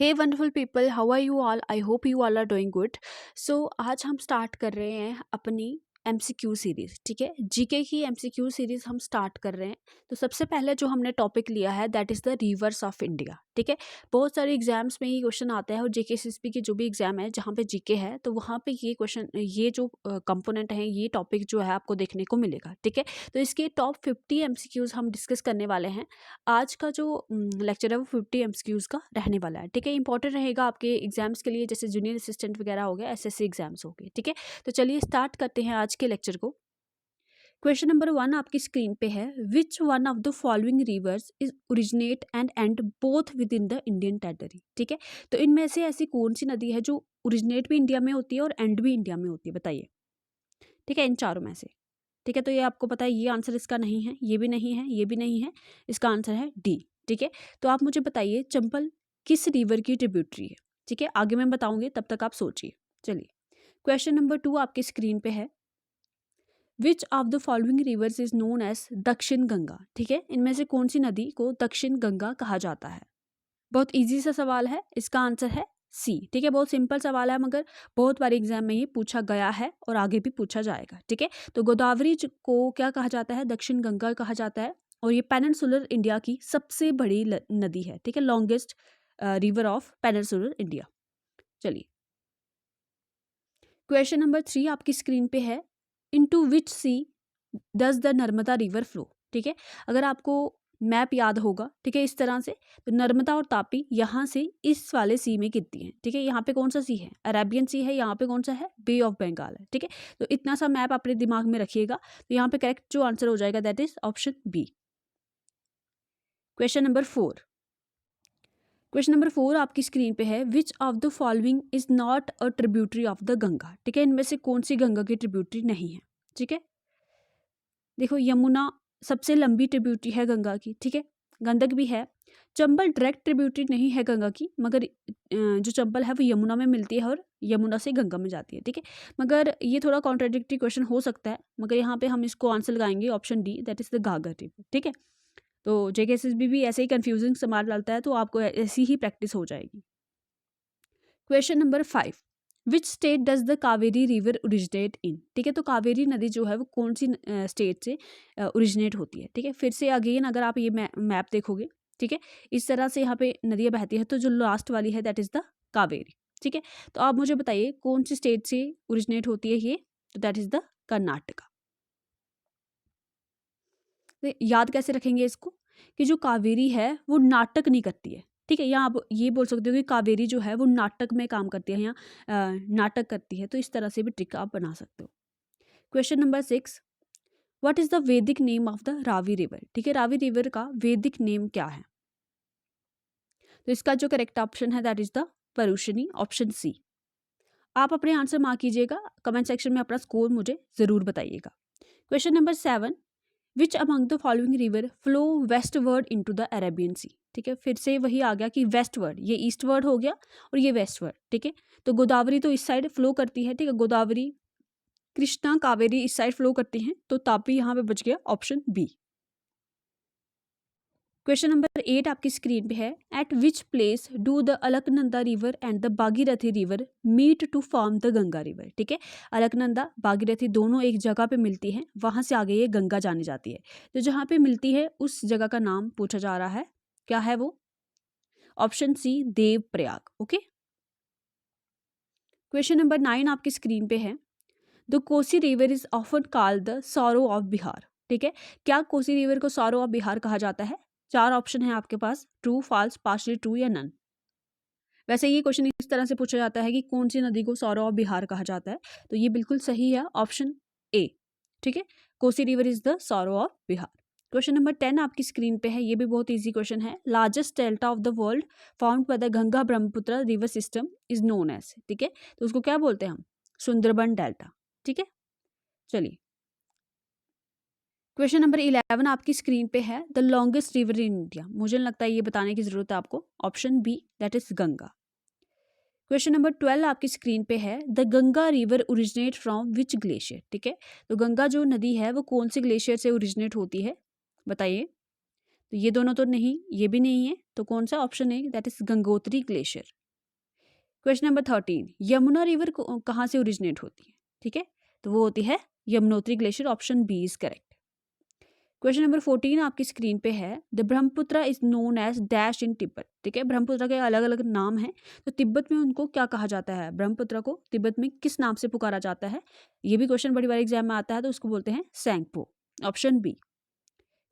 Hey wonderful people, how are you all? I hope you all are doing good. So आज हम start कर रहे हैं अपनी एमसीक्यू सीरीज। ठीक है, जीके की एमसीक्यू सीरीज हम स्टार्ट कर रहे हैं। तो सबसे पहले जो हमने टॉपिक लिया है that is the reverse of India. ठीक है, बहुत सारे एग्जाम्स में ये क्वेश्चन आता है और जेके एसएसबी के जो भी एग्जाम है जहाँ पे जीके है तो वहाँ पे ये क्वेश्चन, ये जो कंपोनेंट है, ये टॉपिक जो है आपको देखने को मिलेगा। ठीक है, तो इसके टॉप 50 एमसीक्यूज हम डिस्कस करने वाले हैं। आज का जो लेक्चर है वो 50 एमसीक्यूज का रहने वाला है। ठीक है, इंपॉर्टेंट रहेगा आपके एग्जाम्स के लिए, जैसे जूनियर असिस्टेंट वगैरह हो गया, एसएससी एग्जाम्स हो गए। ठीक है, तो चलिए स्टार्ट करते हैं आज के लेक्चर को। क्वेश्चन नंबर 1 आपकी स्क्रीन पे है, विच one of the following rivers is originate and and both with in the Indian territory. ठीक है, तो इनमें से ऐसी कौन सी नदी है जो ओरिजिनेट भी इंडिया में होती है और एंड भी इंडिया में होती है, बताइए। ठीक है, इन चारों में से। ठीक है, तो ये आपको पता है, ये आंसर इसका नहीं है, ये भी नहीं है, ये भी नहीं है, इसका आंसर है डी। ठीक है, तो आप मुझे बताइए चंबल किस रिवर की ट्रिब्यूटरी है। ठीक है, आगे मैं बताऊंगी, तब तक आप सोचिए। चलिए, क्वेश्चन नंबर 2 आपकी स्क्रीन पे है, which of the following rivers is known as Dakshin Ganga. ठीक है, इनमें से कौन सी नदी को दक्षिण गंगा कहा जाता है। बहुत इजी सा सवाल है, इसका आंसर है सी। ठीक है, बहुत सिंपल सवाल है मगर बहुत बार एग्जाम में ये पूछा गया है और आगे भी पूछा जाएगा। ठीक है, तो गोदावरी को क्या कहा जाता है, दक्षिण गंगा कहा जाता है, और ये पेनिनसुलर इंडिया की सबसे बड़ी नदी है। ठीक है, longest river of peninsular India. चलिए, क्वेश्चन नंबर 3 आपकी स्क्रीन पे है, into which sea does the Narmada river flow. ठीक है, अगर आपको मैप याद होगा, ठीक है, इस तरह से, तो नर्मदा और तापी यहाँ से इस वाले सी में गिरती हैं। ठीक है, यहाँ पे कौन सा सी है, अरेबियन सी है, यहाँ पे कौन सा है, बे ऑफ बंगाल है। ठीक है, तो इतना सा मैप अपने दिमाग में रखिएगा। तो यहाँ पे करेक्ट जो आंसर हो जाएगा that is option B. Question number 4, question number 4 आपकी स्क्रीन पे है, which of the following is not a tributary of the Ganga. ठीक है, इनमें से कौन सी गंगा की ट्रिब्यूटरी नहीं है। ठीक है, देखो, यमुना सबसे लंबी ट्रिब्यूटरी है गंगा की। ठीक है, गंडक भी है। चंबल डायरेक्ट ट्रिब्यूटरी नहीं है गंगा की, मगर जो चंबल है वो यमुना में मिलती है और यमुना से गंगा में जाती है। ठीक है, मगर ये थोड़ा कॉन्ट्राडिक्टरी क्वेश्चन हो सकता है, मगर यहाँ पे हम इसको आंसर लगाएंगे option D, that is the घाघर river. ठीक है, तो जेकेएसएसबी भी ऐसे ही कंफ्यूजिंग सवाल डालता है, तो आपको ऐसी ही प्रैक्टिस हो जाएगी। Question number 5, which state does the Kaveri river originate in. ठीक है, तो कावेरी नदी जो है वो कौन सी स्टेट से ओरिजिनेट होती है। ठीक है, फिर से अगेन अगर आप ये मैप देखोगे, ठीक है, इस तरह से यहाँ पे नदियाँ बहती है, तो जो लास्ट वाली है दैट इज द कावेरी। ठीक है, तो आप मुझे बताइए कौन सी स्टेट से ओरिजिनेट होती है ये, तो दैट इज द कर्नाटका। तो याद कैसे रखेंगे इसको, कि जो कावेरी है वो नाटक नहीं करती है। ठीक है, या आप ये बोल सकते हो कि कावेरी जो है वो नाटक में काम करती है या नाटक करती है, तो इस तरह से भी ट्रिक आप बना सकते हो। Question number 6, what is the Vedic name of the Ravi river. ठीक है, रावी रिवर का वैदिक नेम क्या है, तो इसका जो करेक्ट ऑप्शन है that is the Parushni, option C. आप अपने आंसर मार्क कीजिएगा, कमेंट सेक्शन में अपना स्कोर मुझे जरूर बताइएगा। Question number 7, which among the following river flow westward into the Arabian sea. ठीक है, फिर से वही आ गया कि वेस्टवर्ड, ये ईस्टवर्ड हो गया और ये वेस्टवर्ड। ठीक है, तो गोदावरी तो इस साइड फ्लो करती है। ठीक है, गोदावरी, कृष्णा, कावेरी इस साइड फ्लो करती हैं, तो तापी यहाँ पे बच गया ऑप्शन बी। क्वेश्चन नंबर 8 आपकी स्क्रीन पे है, at which place do the Alaknanda river and the Bhagirathi river meet to form the Ganga river. ठीक है, अलकनंदा भागीरथी दोनों एक जगह पे मिलती हैं, वहां से आगे ये गंगा जानी जाती है। तो जहाँ पे मिलती है उस जगह का नाम पूछा जा रहा है, क्या है वो, option C Dev Prayag. Okay, question number 9 आपकी स्क्रीन पे है, the Kosi river is often called the sorrow of Bihar. ठीक है, क्या कोसी रिवर को सॉरो ऑफ बिहार कहा जाता है। 4 ऑप्शन है आपके पास, ट्रू, फॉल्स, पार्शली ट्रू या नन। वैसे ये क्वेश्चन इस तरह से पूछा जाता है कि कौन सी नदी को सौरो ऑफ बिहार कहा जाता है, तो ये बिल्कुल सही है, ऑप्शन ए। ठीक है, Kosi river is the sorrow of Bihar. Question number 10 आपकी स्क्रीन पे है, ये भी बहुत इजी क्वेश्चन है, largest delta of the world found by the Ganga Brahmaputra river system is known as. ठीक है, तो उसको क्या बोलते हैं हम, सुंदरबन डेल्टा। ठीक है, चलिए, क्वेश्चन नंबर 11 आपकी स्क्रीन पे है, the longest river in India. मुझे नहीं लगता है ये बताने की जरूरत है आपको, option B, that is Ganga. Question number 12 आपकी स्क्रीन पे है, the Ganga river originate from which glacier. ठीक है, तो गंगा जो नदी है वो कौन से ग्लेशियर से ओरिजिनेट होती है, बताइए। तो ये दोनों तो नहीं, ये भी नहीं है, तो कौन सा ऑप्शन है, that is Gangotri glacier. Question number 13, Yamuna river कहाँ से ओरिजिनेट होती है, ठीक है, तो वो होती है Yamunotri glacier, option B is correct. Question number 14 आपकी स्क्रीन पे है, the Brahmaputra is known as dash in Tibet, ठीक है, ब्रह्मपुत्र के अलग अलग नाम हैं, तो तिब्बत में उनको क्या कहा जाता है, ब्रह्मपुत्र को तिब्बत में किस नाम से पुकारा जाता है, ये भी क्वेश्चन बड़ी बार एग्जाम में आता है, तो उसको बोलते हैं Tsangpo, option B.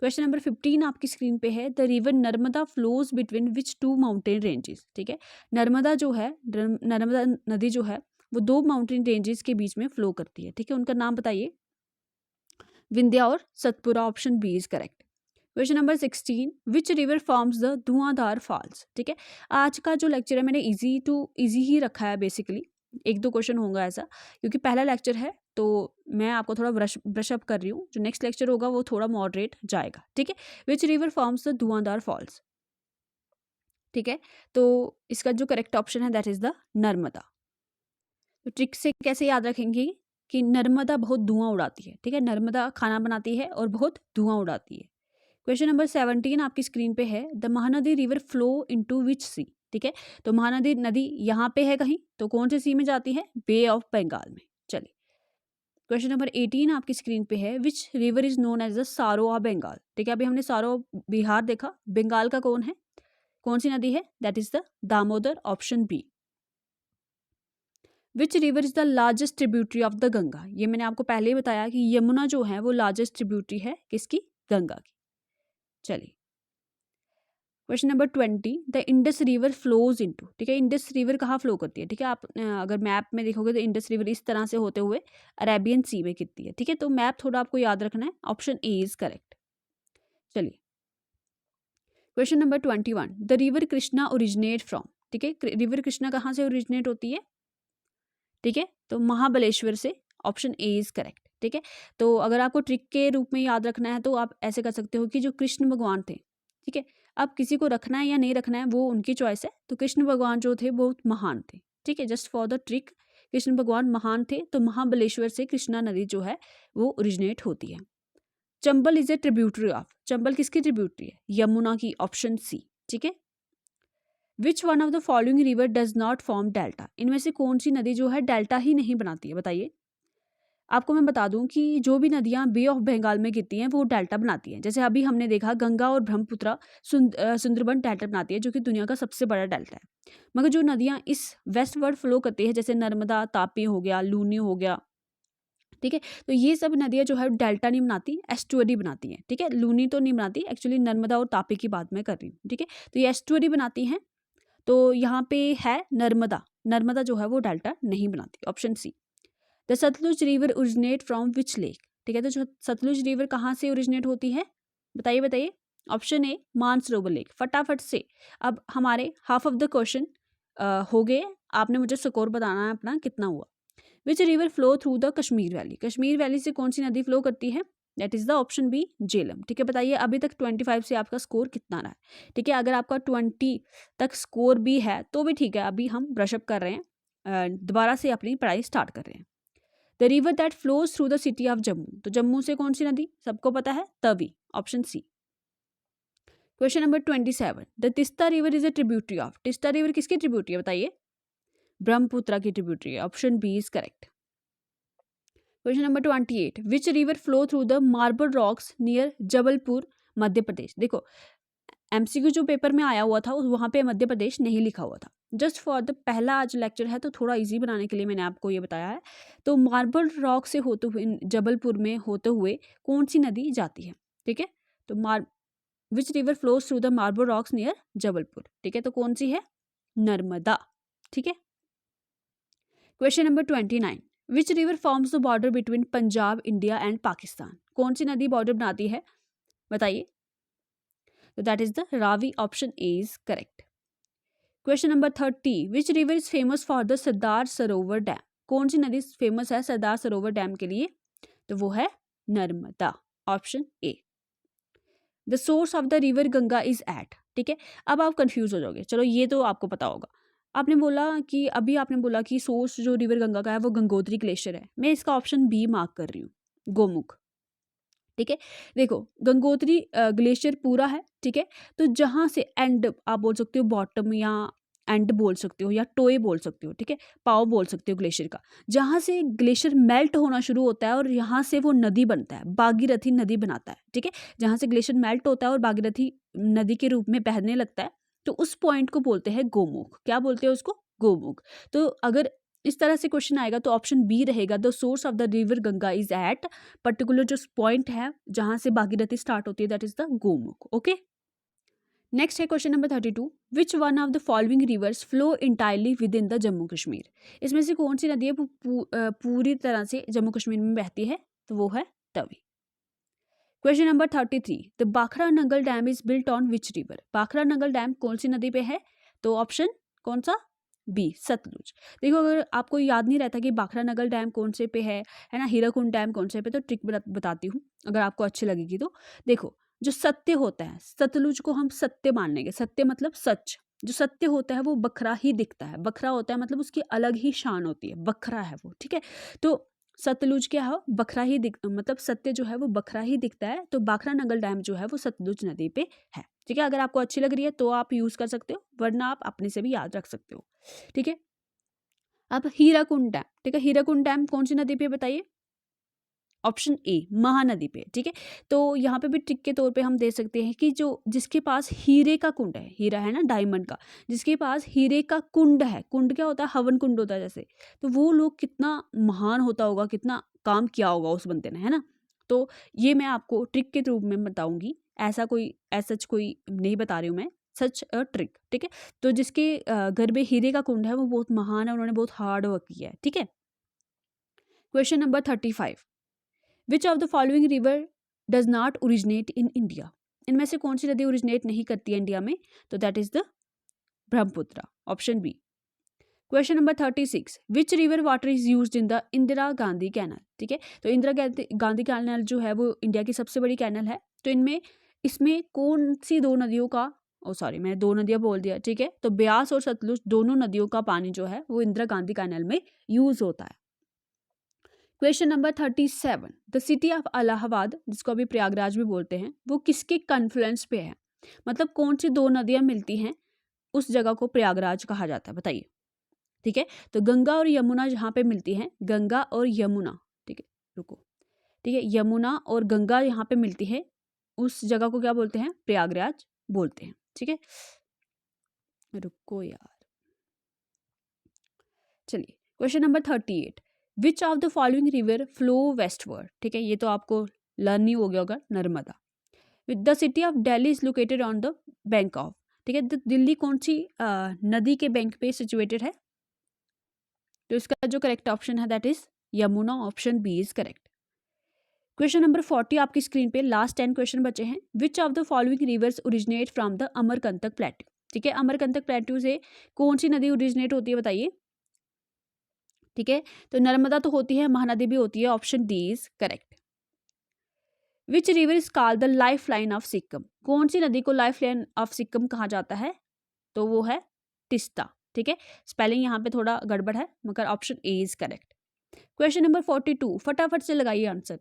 Question number 15 आपकी स्क्रीन पे है, the river Narmada flows between which two mountain ranges, ठीक है, नर्मदा जो है, नर्मदा नदी जो है वो दो माउंटेन रेंजेस के बीच में फ्लो करती है, ठीक है, उनका नाम बताइए, विंध्या और Satpura, option B is correct. Question number 16, which river forms the Dhuandhar falls, ठीक है, आज का जो लेक्चर है मैंने इजी ही रखा है बेसिकली, एक दो क्वेश्चन होगा ऐसा, क्योंकि पहला लेक्चर है तो मैं आपको थोड़ा ब्रश अप कर रही हूँ, जो नेक्स्ट लेक्चर होगा वो थोड़ा मॉडरेट जाएगा, ठीक है। Which river forms the Dhuandhar falls, ठीक है, तो इसका जो करेक्ट ऑप्शन है दैट इज द नर्मदा। तो ट्रिक से कैसे याद रखेंगे कि नर्मदा बहुत धुआं उड़ाती है, ठीक है, नर्मदा खाना बनाती है और बहुत धुआं उड़ाती है। क्वेश्चन नंबर 17 आपकी स्क्रीन पे है, the Mahanadi river flow into which sea, ठीक है, तो महानदी नदी यहाँ पे है कहीं, तो कौन से सी में जाती है, बे ऑफ बंगाल में। चलिए क्वेश्चन नंबर 18 आपकी स्क्रीन पे है, which river is known as the sorrow of Bengal, ठीक है, अभी हमने सारो बिहार देखा, बंगाल का कौन है, कौन सी नदी है, that is the Damodar, option B. Which river is the largest tributary of the Ganga, ये मैंने आपको पहले ही बताया कि यमुना जो है वो लार्जेस्ट ट्रिब्यूटरी है किसकी, गंगा की। चलिए question number 20, the Indus river flows into, ठीक है, इंडस रिवर कहाँ फ्लो करती है, ठीक है, आप अगर मैप में देखोगे तो इंडस रिवर इस तरह से होते हुए अरेबियन सी में गिरती है, ठीक है, तो मैप थोड़ा आपको याद रखना है, ऑप्शन ए इज करेक्ट। चलिए question number 21, the river Krishna originate from, ठीक है, रिवर कृष्णा कहाँ से ओरिजिनेट होती है, ठीक है, तो महाबलेश्वर से, ऑप्शन ए इज करेक्ट, ठीक है। तो अगर आपको ट्रिक के रूप में याद रखना है तो आप ऐसे कर सकते हो कि जो कृष्ण भगवान थे, ठीक है, अब किसी को रखना है या नहीं रखना है वो उनकी चॉइस है, तो कृष्ण भगवान जो थे बहुत महान थे, ठीक है, just for the trick, Krishna भगवान महान थे, तो महाबलेश्वर से कृष्णा नदी जो है वो ओरिजिनेट होती है। Chambal is a tributary of, Chambal किसकी ट्रिब्यूटरी है, यमुना की, ऑप्शन सी, ठीक है। विच one of the following river does not form delta, इनमें से कौन सी नदी जो है डेल्टा ही नहीं बनाती है, बताइए। आपको मैं बता दूं कि जो भी नदियां बे ऑफ बंगाल में गिरती हैं वो डेल्टा बनाती हैं, जैसे अभी हमने देखा गंगा और ब्रह्मपुत्र सुंदरबन डेल्टा बनाती है, जो कि दुनिया का सबसे बड़ा डेल्टा है। मगर जो नदियां इस वेस्टवर्ड फ्लो करती है, जैसे नर्मदा, तापी हो गया, लूनी हो गया, ठीक है, तो ये सब नदियां जो है डेल्टा नहीं बनाती, एस्टुअरी बनाती हैं, ठीक है, लूनी तो नहीं बनाती, एक्चुअली नर्मदा और तापी की बात मैं कर रही हूँ, ठीक है, तो ये एस्टुअरी बनाती हैं, तो यहाँ पे है नर्मदा, नर्मदा जो है वो डेल्टा नहीं बनाती, option C. The Sutlej river originate from which lake, ठीक है, तो जो सतलुज रिवर कहाँ से ओरिजिनेट होती है, बताइए बताइए, ऑप्शन ए मानसरोवर लेक। फटाफट से अब हमारे हाफ ऑफ द क्वेश्चन हो गए, आपने मुझे स्कोर बताना है अपना कितना हुआ। Which river flow through the Kashmir valley, Kashmir valley से कौन सी नदी फ्लो करती है, that is the option B Jhelum, ठीक है, बताइए अभी तक 25 से आपका स्कोर कितना रहा है, ठीक है, अगर आपका 20 तक स्कोर भी है तो भी ठीक है, अभी हम ब्रशअप कर रहे हैं, दोबारा से अपनी पढ़ाई स्टार्ट कर रहे हैं। The river that flows through the city of Jammu, तो जम्मू से कौन सी नदी सबको पता है, Tawi, option C. Question number 27, the Teesta river is a tributary of, Teesta river किसकी ट्रिब्यूटरी है, बताइए, ब्रह्मपुत्र की ट्रिब्यूटरी है, option B is correct. Question number 28, which river flow through the marble rocks near Jabalpur Madhya Pradesh, देखो एमसीक्यू जो पेपर में आया हुआ था वहाँ पे मध्य प्रदेश नहीं लिखा हुआ था, जस्ट फॉर द पहला आज लेक्चर है तो थोड़ा इजी बनाने के लिए मैंने आपको ये बताया है। तो मार्बल रॉक से होते हुए जबलपुर में होते हुए कौन सी नदी जाती है, ठीक है, तो which river flows through the marble rocks near Jabalpur, ठीक है, तो कौन सी है, नर्मदा, ठीक है। Question number 29, which river forms the border between Punjab India and Pakistan, कौन सी नदी बॉर्डर बनाती है, बताइए, तो that is the Ravi, option A is correct. Question number 30, which river is famous for the Sardar Sarovar dam, कौन सी नदी फेमस है सरदार सरोवर डैम के लिए, तो वो है Narmada, option A. The source of the river Ganga is at, ठीक है, अब आप कंफ्यूज हो जाओगे, चलो ये तो आपको पता होगा, आपने बोला कि अभी आपने बोला कि सोर्स जो रिवर गंगा का है वो गंगोत्री ग्लेशियर है, मैं इसका ऑप्शन बी मार्क कर रही हूँ, गोमुख, ठीक है। देखो गंगोत्री ग्लेशियर पूरा है, ठीक है। तो जहाँ से एंड आप बोल सकते हो बॉटम या एंड बोल सकते हो या टोए बोल सकते हो, ठीक है। पाव बोल सकते हो ग्लेशियर का। जहाँ से ग्लेशियर मेल्ट होना शुरू होता है और यहाँ से वो नदी बनता है, भागीरथी नदी बनाता है, ठीक है। जहाँ से ग्लेशियर मेल्ट होता है और भागीरथी नदी के रूप में बहने लगता है, तो उस पॉइंट को बोलते हैं गोमुख। क्या बोलते हैं उसको? गोमुख। तो अगर इस तरह से क्वेश्चन आएगा तो ऑप्शन बी रहेगा, the source of the river Ganga is at particular जो पॉइंट है जहां से भागीरथी स्टार्ट होती है, that is the Gomukh. Okay, next है question number 32, which one of the following rivers flow entirely within the Jammu Kashmir. इसमें से कौन सी नदी है पूरी तरह से जम्मू कश्मीर में बहती है? तो वो है Tawi. Question number 33, the Bhakra Nangal dam is built on which river. Bhakra Nangal dam कौन सी नदी पे है? तो ऑप्शन कौन सा? बी, सतलुज। देखो अगर आपको याद नहीं रहता कि बाखरा नंगल डैम कौन से पे है ना, हीराकुंड डैम कौन से पे, तो ट्रिक बताती हूँ अगर आपको अच्छी लगेगी तो। देखो जो सत्य होता है, सतलुज को हम सत्य मान लेंगे। सत्य मतलब सच। जो सत्य होता है वो बखरा ही दिखता है। बखरा होता है मतलब उसकी अलग ही शान होती है, बखरा है वो, ठीक है। तो सतलुज क्या है? बखरा ही मतलब सत्य जो है वो बखरा ही दिखता है। तो बाखरा नंगल डैम जो है वो सतलुज नदी पे है, ठीक है। अगर आपको अच्छी लग रही है तो आप यूज कर सकते हो, वरना आप अपने से भी याद रख सकते हो, ठीक है। अब हीराकुंड डैम, ठीक है। हीराकुंड डैम कौन सी नदी पे बताइए? ऑप्शन ए, महानदी पे, ठीक है। तो यहाँ पे भी ट्रिक के तौर पे हम दे सकते हैं कि जो जिसके पास हीरे का कुंड है, हीरा है ना डायमंड का, जिसके पास हीरे का कुंड है, कुंड क्या होता है? हवन कुंड होता है जैसे, तो वो लोग कितना महान होता होगा, कितना काम किया होगा उस बंदे ने, है ना। तो ये मैं आपको ट्रिक के रूप में बताऊंगी, ऐसा कोई नहीं बता रही हूँ मैं, सच अ ट्रिक, ठीक है। तो जिसके घर में हीरे का कुंड है वो बहुत महान है, उन्होंने बहुत हार्ड वर्क किया है, ठीक है। Question number 35, which of the following river does not originate in India. इनमें से कौन सी नदी ओरिजिनेट नहीं करती है इंडिया में? तो that is the Brahmaputra, option B. Question number 36, which river water is used in the Indira Gandhi canal, ठीक है। तो इंदिरा गांधी कैनल जो है वो इंडिया की सबसे बड़ी कैनल है। तो इसमें कौन सी दो नदियों का, ओ सॉरी मैंने दो नदियां बोल दिया, ठीक है। तो ब्यास और सतलुज दोनों नदियों का पानी जो है वो इंदिरा गांधी कैनल में यूज होता है। Question number 37, the city of Allahabad, जिसको अभी प्रयागराज भी बोलते हैं, वो किसके कन्फ्लुएंस पे है? मतलब कौन सी दो नदियां मिलती हैं, उस जगह को प्रयागराज कहा जाता है, बताइए, ठीक है। तो गंगा और यमुना जहाँ पे मिलती हैं, गंगा और यमुना, ठीक है, रुको, ठीक है, यमुना और गंगा यहाँ पे मिलती है, उस जगह को क्या बोलते हैं? प्रयागराज बोलते हैं, ठीक है। रुको यार, चलिए question number 38, which of the following river flow westward, ठीक है। ये तो आपको लर्न ही हो गया होगा, Narmada. With the city of Delhi is located on the bank of, ठीक है। तो दिल्ली कौन सी नदी के बैंक पे सिचुएटेड है? तो इसका जो करेक्ट ऑप्शन है that is Yamuna, option B is correct. Question number 40 आपकी स्क्रीन पे, लास्ट 10 क्वेश्चन बचे हैं। Which of the following rivers originate from the Amarkantak plateau, ठीक है। अमरकंटक प्लेट्यू से कौन सी नदी ओरिजिनेट होती है, बताइए, ठीक है। तो नर्मदा तो होती है, महानदी भी होती है, option D is correct. Which river is called the life line of Sikkim, कौन सी नदी को लाइफ लाइन ऑफ सिक्किम कहा जाता है? तो वो है तिस्ता, ठीक है। स्पेलिंग यहाँ पे थोड़ा गड़बड़ है, मगर option A is correct. Question number 42, फटाफट से लगाइए answer.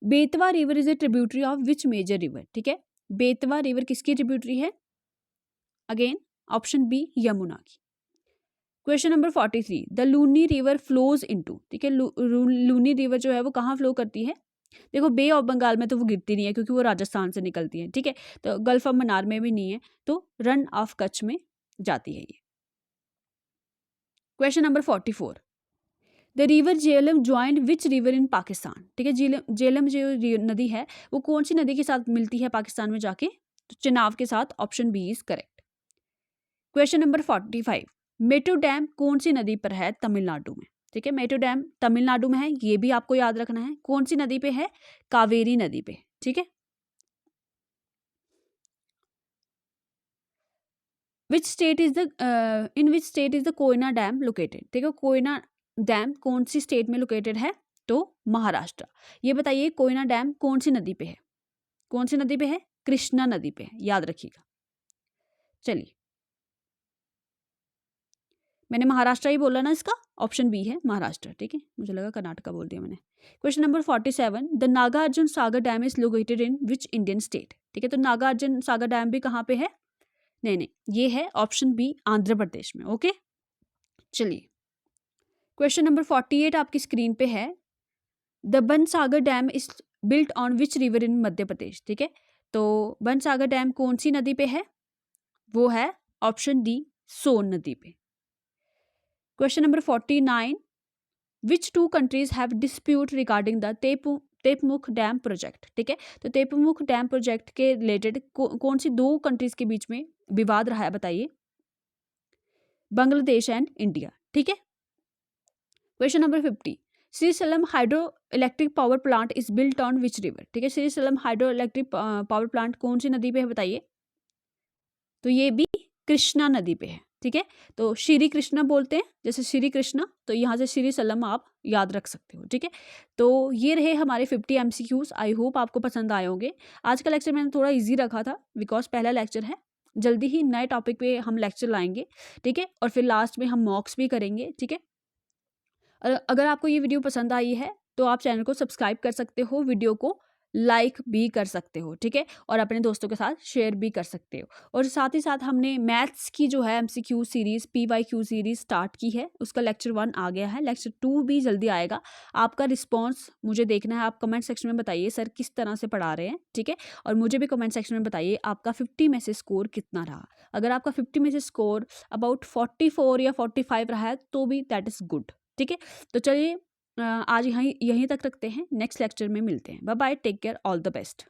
Betwa river is a tributary of which major river, ठीक है। बेतवा रिवर किसकी ट्रिब्यूटरी है? अगेन ऑप्शन बी, यमुना की। Question number 43, the Luni river flows into, ठीक है। लूनी रिवर जो है वो कहाँ फ्लो करती है? देखो बे ऑफ बंगाल में तो वो गिरती नहीं है क्योंकि वो राजस्थान से निकलती है, ठीक है। तो गल्फ ऑफ मन्नार में भी नहीं है, तो रन ऑफ कच्छ में जाती है ये। Question number 44, the river Jhelum joint which river इन पाकिस्तान, ठीक है। झेलम जो नदी है वो कौन सी नदी के साथ मिलती है पाकिस्तान में जाके? तो चेनाब के साथ, option B is correct. Question number 45, Mettur dam कौन सी नदी पर है तमिलनाडु में, ठीक है। मेट्रो डैम तमिलनाडु में है, ये भी आपको याद रखना है। कौन सी नदी पे है? कावेरी नदी पे, ठीक है। Which state is the in which state is the Koyna dam located, ठीक है। कोयना डैम कौन सी स्टेट में लोकेटेड है? तो महाराष्ट्र। ये बताइए कोयना डैम कौन सी नदी पे है? कौन सी नदी पे है? कृष्णा नदी पे है, याद रखिएगा। चलिए मैंने महाराष्ट्र ही बोला ना, इसका ऑप्शन बी है महाराष्ट्र, ठीक है, मुझे लगा कर्नाटका बोल दिया मैंने। Question number 47, the Nagarjuna Sagar dam is located in which Indian state, ठीक है, तो नागार्जुन सागर डैम भी कहाँ पे है, नहीं, ये है ऑप्शन बी आंध्र प्रदेश में। ओके, चलिए क्वेश्चन नंबर 48 आपकी स्क्रीन पे है, the Bansagar dam is built on which river in Madhya Pradesh, ठीक है, तो बनसागर डैम कौन सी नदी पे है, वो है ऑप्शन डी सोन नदी पे। Question number 49, which two countries have dispute regarding the Tipaimukh dam project, ठीक है, तो तेपमुख डैम प्रोजेक्ट के रिलेटेड कौन सी दो कंट्रीज के बीच में विवाद रहा है, बताइए, बांग्लादेश एंड इंडिया, ठीक है। Question number 50, Srisailam hydro electric power plant is built on which river, ठीक है, Srisailam hydro electric power plant कौन सी नदी पे है, बताइए, तो ये भी कृष्णा नदी पे है, ठीक है, तो श्री कृष्णा बोलते हैं, जैसे श्री कृष्णा, तो यहाँ से श्री सलम आप याद रख सकते हो, ठीक है। तो ये रहे हमारे 50 MCQs। आई होप आपको पसंद आए होंगे। आज का लेक्चर मैंने थोड़ा इजी रखा था बिकॉज पहला लेक्चर है, जल्दी ही नए टॉपिक पे हम लेक्चर लाएंगे, ठीक है, और फिर लास्ट में हम मॉक्स भी करेंगे, ठीक है। अगर आपको ये वीडियो पसंद आई है तो आप चैनल को सब्सक्राइब कर सकते हो, वीडियो को लाइक भी कर सकते हो, ठीक है, और अपने दोस्तों के साथ शेयर भी कर सकते हो। और साथ ही साथ हमने मैथ्स की जो है MCQ series PYQ series start की है, उसका लेक्चर 1 आ गया है, लेक्चर 2 भी जल्दी आएगा। आपका रिस्पॉन्स मुझे देखना है, आप कमेंट सेक्शन में बताइए सर किस तरह से पढ़ा रहे हैं, ठीक है, और मुझे भी कमेंट सेक्शन में बताइए आपका 50 में से स्कोर कितना रहा। अगर आपका 50 में से स्कोर अबाउट 44 या 45 रहा है तो भी दैट इज़ गुड, ठीक है। तो चलिए आज यहीं तक रखते हैं, नेक्स्ट लेक्चर में मिलते हैं। Bye bye, take care, all the best.